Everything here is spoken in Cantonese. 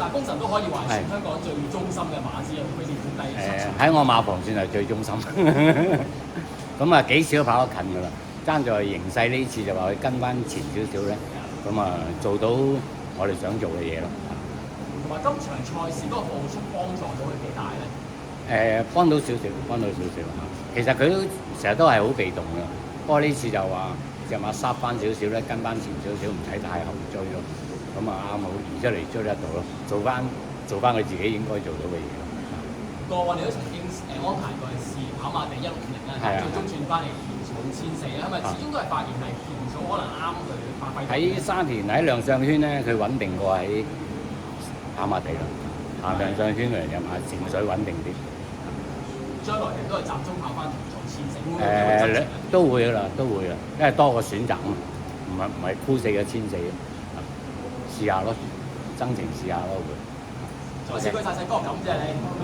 但係功臣都可以話係全香港最忠心嘅馬之一，佢哋估計喺我馬房算係最忠心。咁啊幾時都跑得近㗎啦，爭在形勢呢次就話佢跟翻前少少咧，咁啊做到我哋想做嘅嘢咯。同埋今場賽事嗰個步速幫助到佢幾大咧？幫到少少，幫到少少嚇。其實佢都成日都係好被動㗎，不過呢次就話隻馬剎翻少少咧，跟翻前少少，唔使太後追咯。咁啊啱好移出嚟追得到咯，做翻佢自己應該做到嘅嘢咯。過往你都曾經安排過試跑馬地1650啦，最終轉翻嚟田草14啦，因為始終都係發現係田草可能啱佢發揮。喺沙田喺亮相圈咧，佢穩定過喺跑馬地啦。行亮相圈嚟入下情緒穩定啲。將來亦都係集中跑翻田草14，都會㗎啦，都會啦，因為多個選擇啊，唔係箍死嘅14，試下咯，增程試下咯會。再次多謝細哥，感謝你。